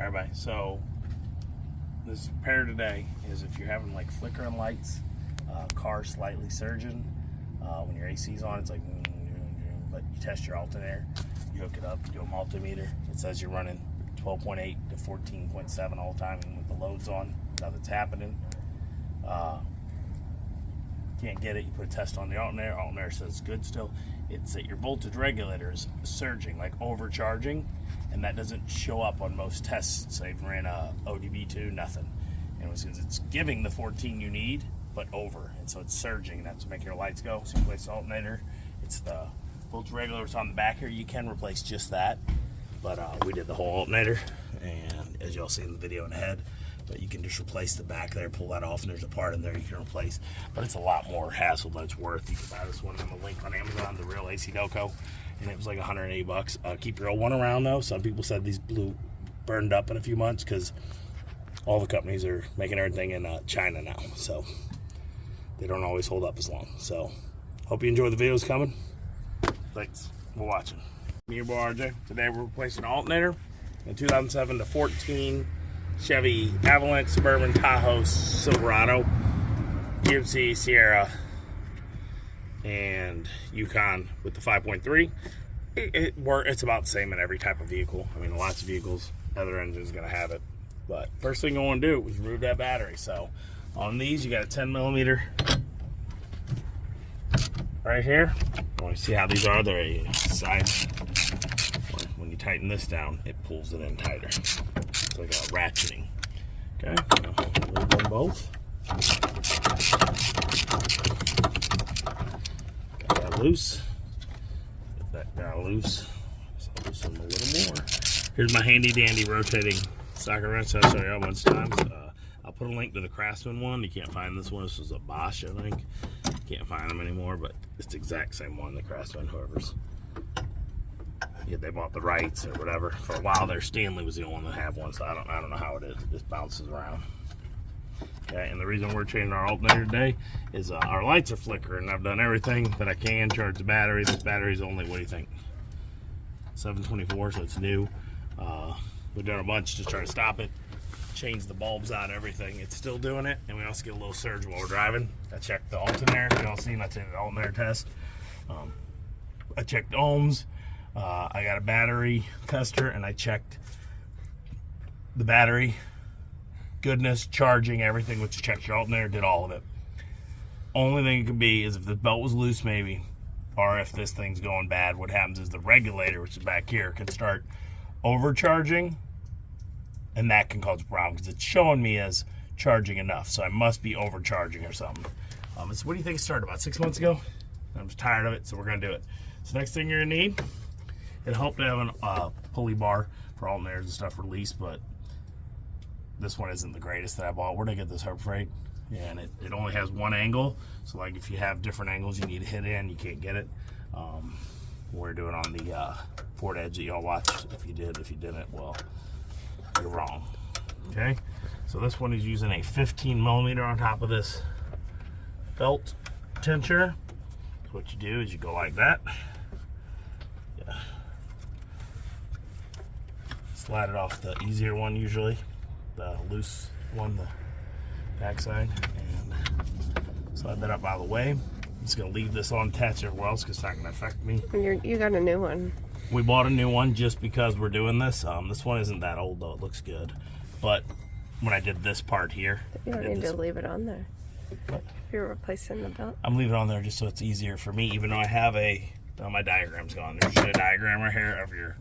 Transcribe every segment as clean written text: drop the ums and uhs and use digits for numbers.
All right, bye. So this repair today is if you're having like flickering lights, car slightly surging, when your AC's on, it's like, but you test your alternator, you hook it up, you do a multimeter. It says you're running 12.8 to 14.7 all the time, and with the loads on, nothing's happening. Can't get it, you put a test on the alternator. Alternator says good still. It's that your voltage regulator is surging, like overcharging, and that doesn't show up on most tests. So I've ran a ODB2, nothing. And it's giving the 14 you need, but over, and so it's surging. That's making your lights go. So you replace the alternator. It's the voltage regulator that's on the back here. You can replace just that, but we did the whole alternator, and as y'all see in the video in the head. But you can just replace the back there, pull that off, and there's a part in there you can replace. But it's a lot more hassle than it's worth. You can buy this one on the link on Amazon, the real AC Noco, and it was like 180 bucks. Keep your old one around though. Some people said these burned up in a few months because all the companies are making everything in China now, so they don't always hold up as long. So hope you enjoy the videos coming. Thanks for watching. Me and RJ. Today we're replacing an alternator in 2007 to 14 Chevy Avalanche, Suburban, Tahoe, Silverado, GMC, Sierra, and Yukon with the 5.3. It's about the same in every type of vehicle. I mean, lots of vehicles, other engines going to have it. But first thing I want to do is remove that battery. So on these, you got a 10 millimeter right here. You want to see how these are? They're a side. When you tighten this down, it pulls it in tighter. It's like a ratcheting. Okay, remove them both. Got that loose. Get that guy loose. So I'll loosen them a little more. Here's my handy dandy rotating socket wrench I showed you a bunch of times. I'll put a link to the Craftsman one. You can't find this one. This was a Bosch, I think. Can't find them anymore, but it's the exact same one, the Craftsman, whoever's. Yeah, they bought the rights or whatever. For a while there, Stanley was the only one that had one, so I don't know how it is. It just bounces around. Okay, and the reason we're changing our alternator today is our lights are flickering. I've done everything that I can, charge the battery. This battery's only, what do you think, 724, so it's new. We've done a bunch to try to stop it. Change the bulbs out, everything. It's still doing it, and we also get a little surge while we're driving. I checked the alternator. Y'all seen I did an alternator test. I checked ohms. I got a battery tester, and I checked the battery goodness, charging, everything, which checked your alternator, did all of it. Only thing it could be is if the belt was loose, maybe, or if this thing's going bad. What happens is the regulator, which is back here, can start overcharging, and that can cause a problem because it's showing me as charging enough, so I must be overcharging or something. So what do you think it started about 6 months ago? I'm just tired of it, so we're gonna do it. So next thing you're gonna need, it helped to have a pulley bar for alternators and stuff released, but this one isn't the greatest that I bought. Where'd I get this, Harbor Freight? Yeah, and it only has one angle, so like if you have different angles you need to hit in, you can't get it. We're doing on the Ford Edge that y'all watched. If you did, if you didn't, well, you're wrong. Okay, so this one is using a 15 millimeter on top of this belt tensioner. So what you do is you go like that. Yeah. Slide it off the easier one usually, the loose one, the backside, and slide that up out of the way. I'm just gonna leave this on attached everywhere else because it's not gonna affect me. You got a new one. We bought a new one just because we're doing this. This one isn't that old though, it looks good. But when I did this part here, you don't need to leave it on there. What? If you're replacing the belt. I'm leaving it on there just so it's easier for me, even though I have my diagram's gone. There's a diagram right here of your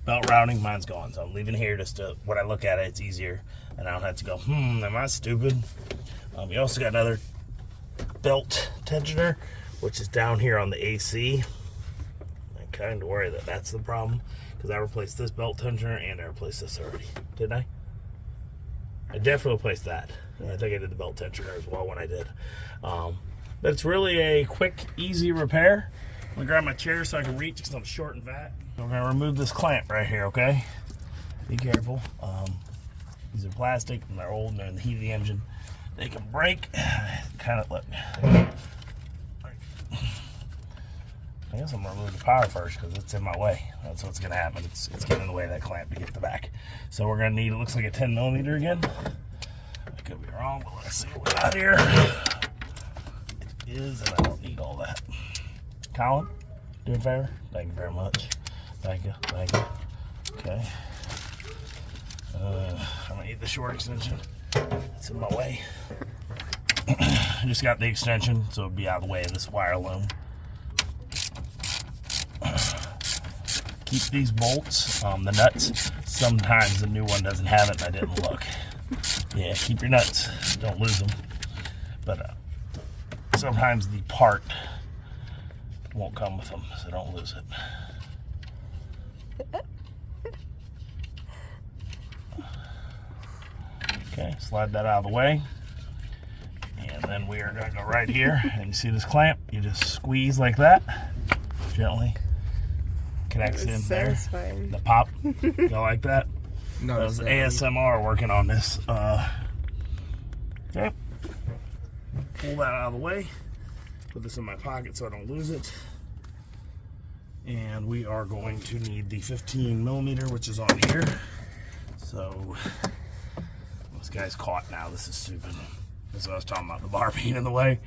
belt routing. Mine's gone, so I'm leaving it here just to, when I look at it, it's easier, and I don't have to go, am I stupid? You also got another belt tensioner, which is down here on the AC. I'm kind of worried that that's the problem, because I replaced this belt tensioner and I replaced this already. Didn't I? I definitely replaced that. I think I did the belt tensioner as well when I did. But it's really a quick, easy repair. I'm gonna grab my chair so I can reach because I'm short and fat. We're gonna remove this clamp right here, okay? Be careful. These are plastic and they're old and they're in the heat of the engine. They can break. Kind of look. I guess I'm gonna remove the power first because it's in my way. That's what's gonna happen. It's getting in the way of that clamp to get the back. So we're gonna need, it looks like a 10 millimeter again. I could be wrong, but let's see what we got here. It is, and I don't need all that. Colin, do me a favor. Thank you very much. Thank you. Okay. I'm gonna need the short extension. It's in my way. I just got the extension, so it'll be out of the way of this wire loom. Keep these bolts, the nuts. Sometimes the new one doesn't have it, and I didn't look. Yeah, keep your nuts. Don't lose them. But sometimes the part won't come with them, so don't lose it. Okay, slide that out of the way. And then we are going to go right here. And you see this clamp? You just squeeze like that. Gently. Connects in there. The pop. You like that? No, that was ASMR working on this. Okay. Pull that out of the way. Put this in my pocket so I don't lose it. And we are going to need the 15 millimeter, which is on here. So this guy's caught now. This is stupid. That's what I was talking about, the bar being in the way.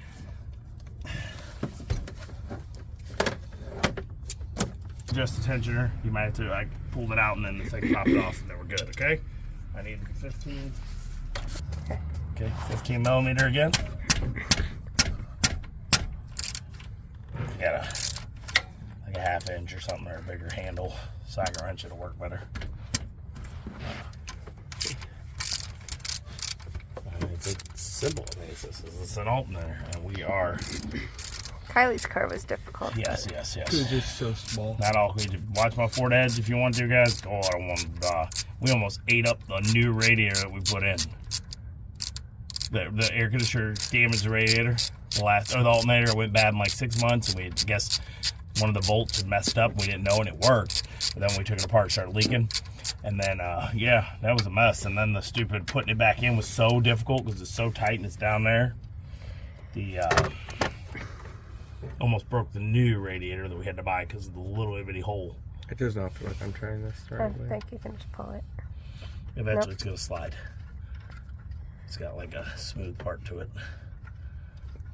Just a tensioner. You might have to, I pulled it out and then the thing popped off and then we're good, okay? I need 15. Okay, 15 millimeter again. Got like a half inch or something, or a bigger handle. Socket wrench, it'll work better. It's simple. I mean, it's an alternator, and we are. Kylie's car was difficult. Yes. It was just so small. Not all. Watch my Ford Edge if you want to, guys. Oh, I don't want to. We almost ate up the new radiator that we put in. The air conditioner damaged the radiator. The alternator went bad in like 6 months, and I guess one of the bolts had messed up. We didn't know, and it worked. But then we took it apart, it started leaking. And then, yeah, that was a mess. And then the stupid putting it back in was so difficult because it's so tight and it's down there. The almost broke the new radiator that we had to buy because of the little bitty hole. It does not feel like I'm trying this. I think you can just pull it. Eventually, it's gonna slide. It's got like a smooth part to it.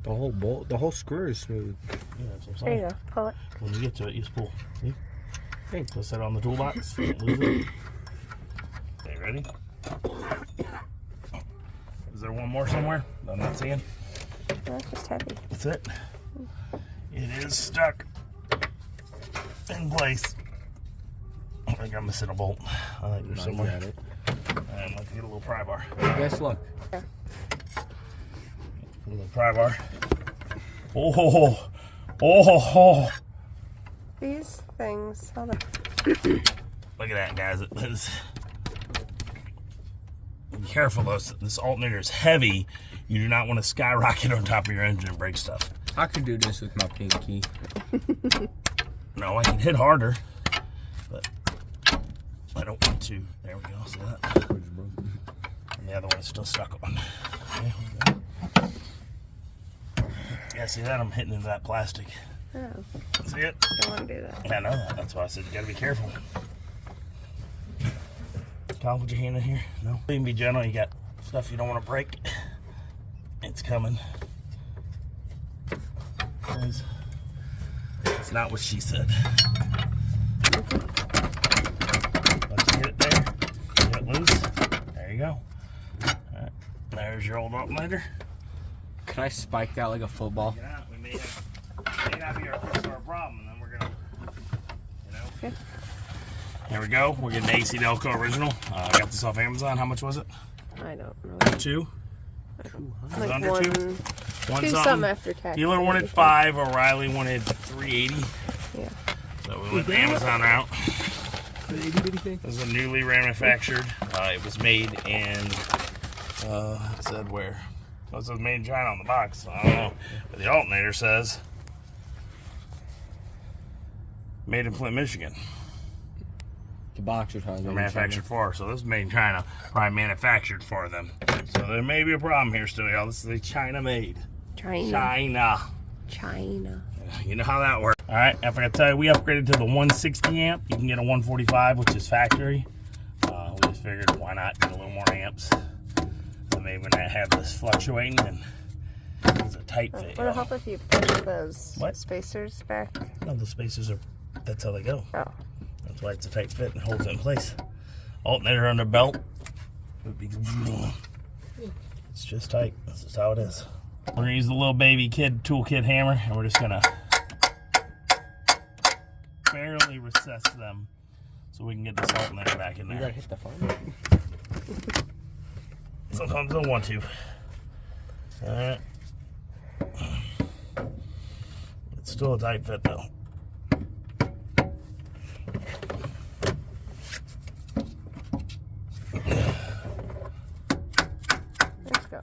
The whole bolt, the whole screw is smooth. Yeah, that's what I'm There saying. you go. Pull it. When you get to it, you just pull. See? Okay, let's set it on the toolbox. Don't lose it. Okay, ready? Is there one more somewhere I'm not seeing? No, it's just heavy. That's it. It is stuck in place. I think I'm missing a bolt. I think there's somewhere. Got it. And let's get a little pry bar. Best luck. Yeah. A little pry bar. Oh. These things. Hold on. Look at that, guys. Be careful, though. This alternator is heavy. You do not want to skyrocket on top of your engine and break stuff. I could do this with my pinky. No, I can hit harder, but I don't want to. There we go. See that? And the other one is still stuck on. Okay, yeah, see that? I'm hitting into that plastic. Oh, See it? don't want to do that. Yeah, I know that. That's why I said you gotta be careful. Tom, put your hand in here. No. You can be gentle. You got stuff you don't want to break. It's coming. Guys, it's not what she said. Let's get it there. Get it loose. There you go. All right. There's your old alternator. Can I spike that like a football? Yeah, we may not be our first problem, and then we're gonna, Okay. Here we go. We're getting the AC Delco original. I got this off Amazon. How much was it? I don't know. 2? Like under one, 2? One two something after tax. Dealer wanted 5. O'Reilly wanted 380. Yeah. So we went the Amazon route. The itty bitty thing? This is a newly manufactured. It was made in. It said where? Well, it says made in China on the box. So I don't know. But the alternator says made in Flint, Michigan. The box you're talking about. Manufactured for. So this is made in China. Probably manufactured for them. So there may be a problem here still, y'all. This is a China made. China. You know how that works. All right, I forgot to tell you, we upgraded to the 160 amp. You can get a 145, which is factory. We just figured why not get a little more amps. And maybe when I have this fluctuating, and it's a tight fit. Would it help if you push those What? spacers back? No, the spacers are, that's how they go. Oh. That's why it's a tight fit and holds it in place. Alternator under belt. It's just tight. That's just how it is. We're gonna use the little baby kid toolkit hammer, and we're just gonna barely recess them so we can get this alternator back in there. You gotta hit the phone. Sometimes I don't want to. Alright. It's still a tight fit though. Let's go.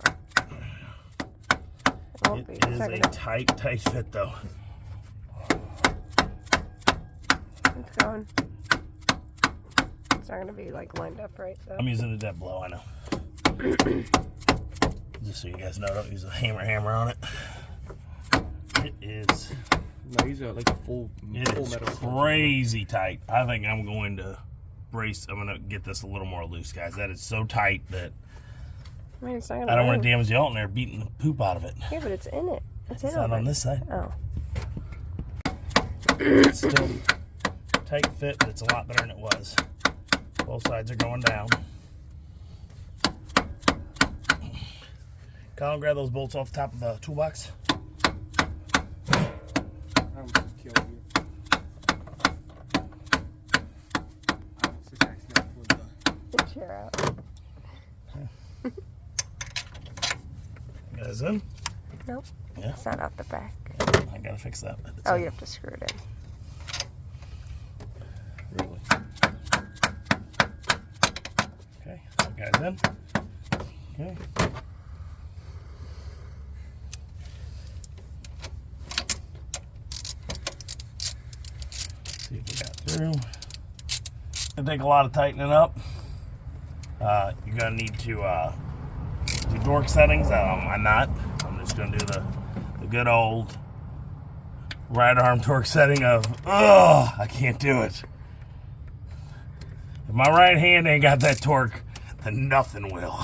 It won't be. It is a tight fit though. It's going. It's not gonna be like lined up right though. I'm using a dead blow, I know. Just so you guys know, don't use a hammer on it. It is. No, these are like a full It is metal. crazy tight. I think I'm going to brace. I'm going to get this a little more loose, guys. That is so tight that I mean, it's not gonna I don't want move. to damage the alternator, beating the poop out of it. Yeah, but it's in it. It's in It's not on already. this side. Oh. It's still tight fit, but it's a lot better than it was. Both sides are going down. Colin, grab those bolts off the top of the toolbox. I'm just killing you. The chair out. You guys in? Nope. Yeah. It's not out the back. I gotta fix that. But it's Oh, in. you have to screw it in. Really? Okay, you guys in? Okay. See if we got through. It'll take a lot of tightening up. You're gonna need to do torque settings. I'm not. I'm just gonna do the good old right arm torque setting of, oh, I can't do it. If my right hand ain't got that torque, then nothing will.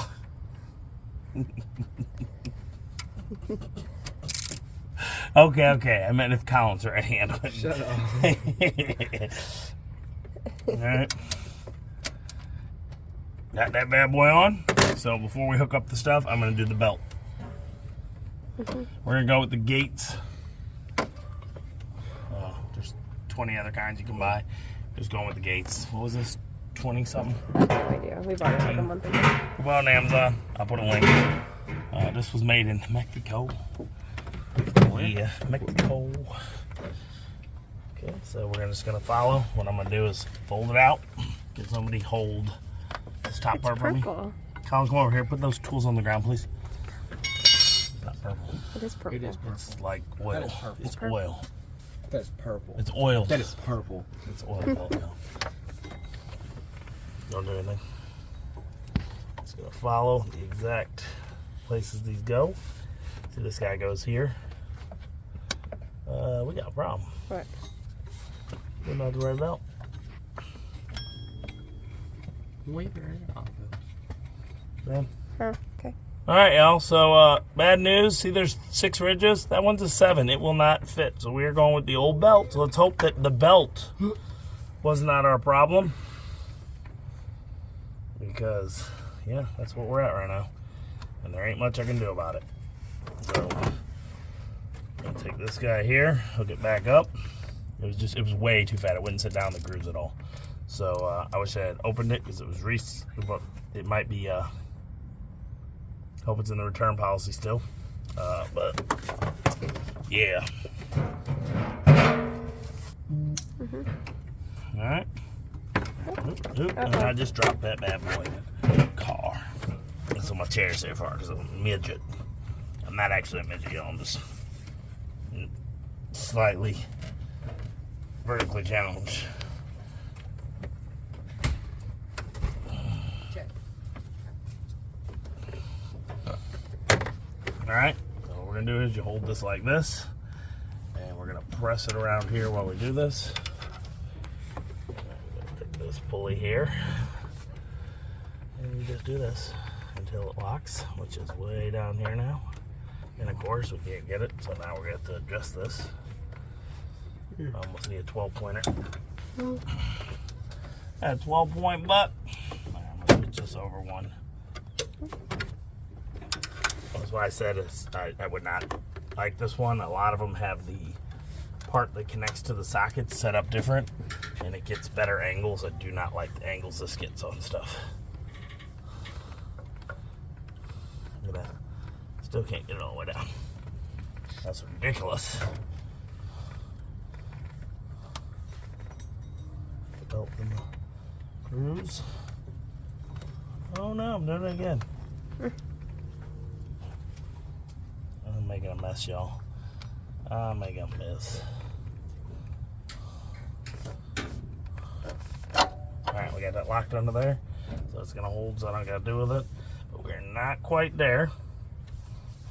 Okay. I meant if Colin's right hand. Shut up. Alright. Got that bad boy on. So before we hook up the stuff, I'm going to do the belt. We're going to go with the gates. There's 20 other kinds you can buy. Just going with the gates. What was this? 20 something? No idea. We bought it like a month ago. We bought it on Amazon. I'll put a link. This was made in Mexico. Yeah, Mexico. Okay, so we're just gonna follow. What I'm gonna do is fold it out. Get somebody hold this top part for me. Purple. Colin, come over here. Put those tools on the ground, please. It's not purple. It is purple. It is purple. It's like oil. That is purple. It's oil. That's purple. It's oil. That is purple. It's oil. Now. Don't do anything. Just gonna follow the exact places these go. See, this guy goes here. We got a problem. What? We don't have to worry about. Wait there. Man. Oh, okay. All right, y'all. So, bad news. See, there's 6 ridges. That one's a 7. It will not fit. So we are going with the old belt. So let's hope that the belt was not our problem. Because, yeah, that's what we're at right now. And there ain't much I can do about it. So, I'm gonna take this guy here, hook it back up. It was way too fat. It wouldn't sit down the grooves at all. So, I wish I had opened it because it was it might be, hope it's in the return policy still. But, yeah. All right. Oop, and I just dropped that bad boy in the car. That's what my chair's there for, because I'm a midget. I'm not actually a midget, y'all. I'm just slightly vertically challenged. Alright, so what we're going to do is you hold this like this, and we're going to press it around here while we do this. Take this pulley here. just do this until it locks, which is way down here now. And of course, we can't get it, so now we're going to have to adjust this. Almost need a 12-pointer. That 12-point buck. I'm going to switch this over one. That's why I said I would not like this one. A lot of them have the part that connects to the sockets set up different, and it gets better angles. I do not like the angles this gets on stuff. Look at that. Still can't get it all the way down. That's ridiculous. Belt in the grooves. Oh no, I'm doing it again. I'm making a mess, y'all. I'm making a mess. Alright, we got that locked under there. So it's going to hold, so I don't got to do with it. But we're not quite there.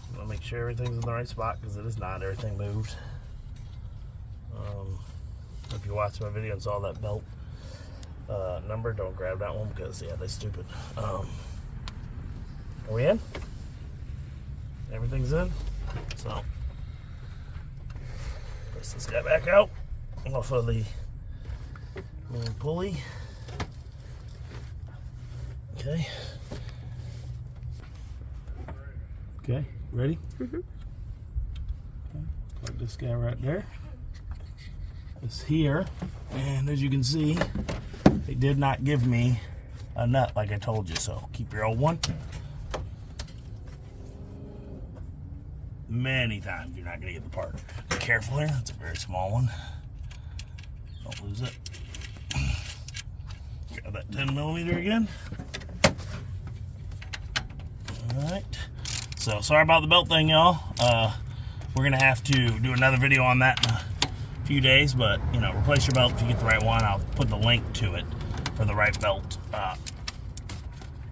I'm going to make sure everything's in the right spot, because it is not. Everything moved. If you watched my video and saw that belt number, don't grab that one, because, yeah, they're stupid. Are we in? Everything's in. So, press this guy back out off of the main pulley. Okay. Okay, ready? Okay. Plug this guy right there. It's here, and as you can see, they did not give me a nut like I told you, so keep your old one. Many times you're not going to get the part. Be careful here, it's a very small one. Don't lose it. Grab that 10mm again. Alright. So, sorry about the belt thing, y'all. We're going to have to do another video on that in a few days, but, you know, replace your belt if you get the right one. I'll put the link to it for the right belt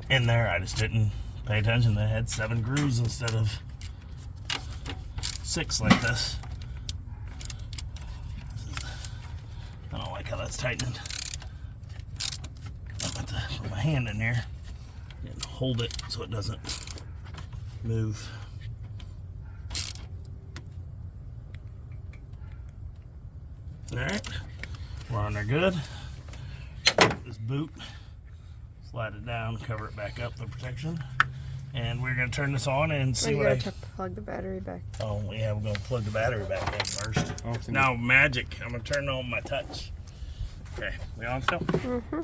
in there. I just didn't pay attention. They had 7 grooves instead of 6 like this. I don't like how that's tightening. I'm going to put my hand in there and hold it so it doesn't move. Alright, we're on there good. This boot, slide it down, cover it back up, the protection. And we're going to turn this on and see what plug the battery back. Oh, yeah, we're going to plug the battery back in first. Oh, now, magic. I'm going to turn on my touch. Okay, we on still? Mm-hmm.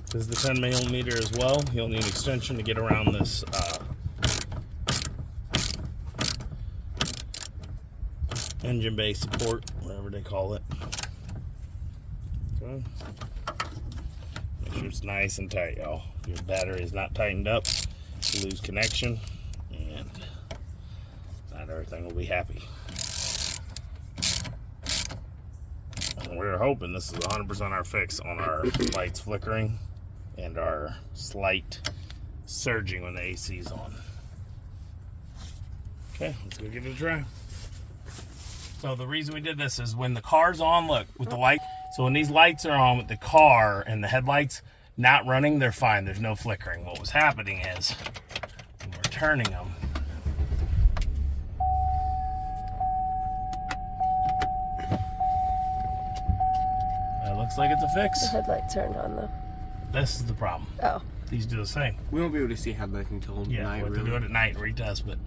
This is the 10mm as well. You'll need an extension to get around this engine bay support, whatever they call it. Okay. Make sure it's nice and tight, y'all. If your battery is not tightened up, you lose connection, and not everything will be happy. And we're hoping this is 100% our fix on our lights flickering and our slight surging when the AC is on. Okay, let's go give it a try. So the reason we did this is when the car's on, look, with the light. So when these lights are on with the car and the headlights not running, they're fine. There's no flickering. What was happening is when we're turning them, it looks like it's a fix. The headlight turned on though. This is the problem. Oh. These do the same. We won't be able to see headlights until Yeah, night, we'll have to do it at night and retest, but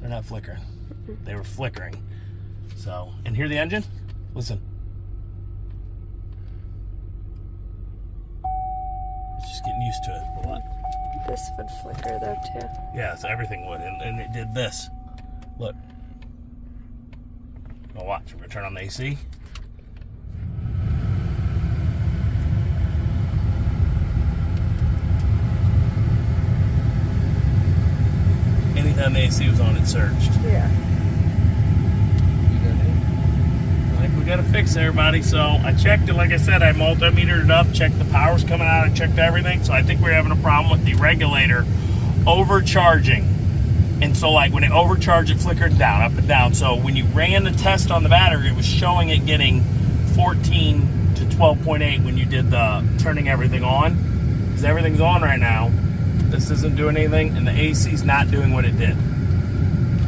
they're not flickering. They were flickering. So, and hear the engine? Listen. It's just getting used to it. What? This would flicker though too. Yeah, so everything would, and it did this. Look. Now watch, we're gonna turn on the AC. The AC was on, it surged. Yeah. You got it? I think we gotta fix everybody. So I checked it, like I said, I multimetered it up, checked the power's coming out, I checked everything. So I think we're having a problem with the regulator overcharging. And so like when it overcharged, it flickered down, up and down. So when you ran the test on the battery, it was showing it getting 14 to 12.8 when you did the turning everything on. Because everything's on right now. This isn't doing anything, and the AC's not doing what it did.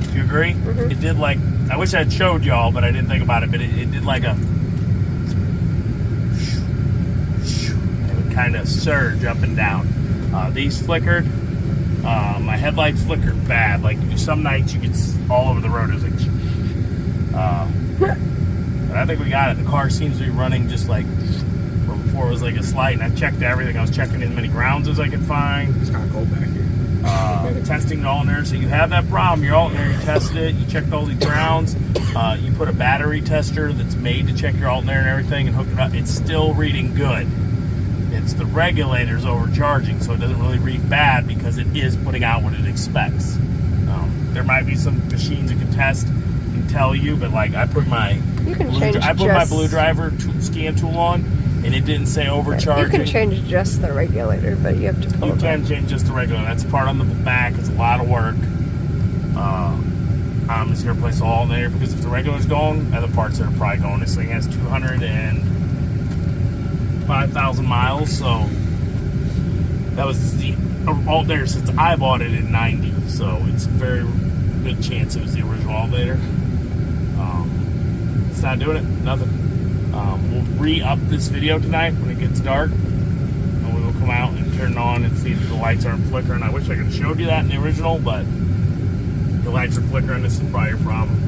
Do you agree? Mm-hmm. It did like, I wish I'd showed y'all, but I didn't think about it, but it did like a, it would kind of surge up and down. These flickered. My headlights flickered bad. Like some nights you could, all over the road, it was like, but I think we got it. The car seems to be running just like, where before it was like a slight, and I checked everything. I was checking as many grounds as I could find. It's kind of cold back here. Testing the alternator. So you have that problem, your alternator, you tested it, you checked all these grounds, you put a battery tester that's made to check your alternator and everything and hook it up. It's still reading good. It's the regulator's overcharging, so it doesn't really read bad because it is putting out what it expects. There might be some machines that can test and tell you, but like I put my my blue driver scan tool on, and it didn't say overcharging. You can change just the regulator, but you have to pull You can change just the regulator. That's part on the back. It's a lot of work. I'm just going to replace the alternator because if the regulator's gone, other parts that are probably going. This thing has 205,000 miles, so that was the alternator since I bought it in 90, so it's a very good chance it was the original alternator. It's not doing it, nothing. We'll re-up this video tonight when it gets dark, and we will come out and turn it on and see if the lights aren't flickering. I wish I could have showed you that in the original, but the lights are flickering. This is probably your problem.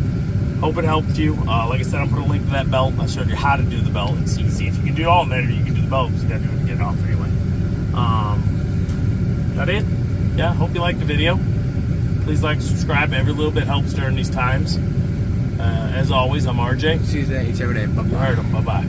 Hope it helped you. Like I said, I'll put a link to that belt. I showed you how to do the belt. It's easy. If you can do alternator, you can do the belt, because you got to do it to get it off anyway. That it? Yeah, hope you liked the video. Please like, subscribe. Every little bit helps during these times. As always, I'm RJ. See you today. Each every day. Bye-bye. You heard him. Bye-bye.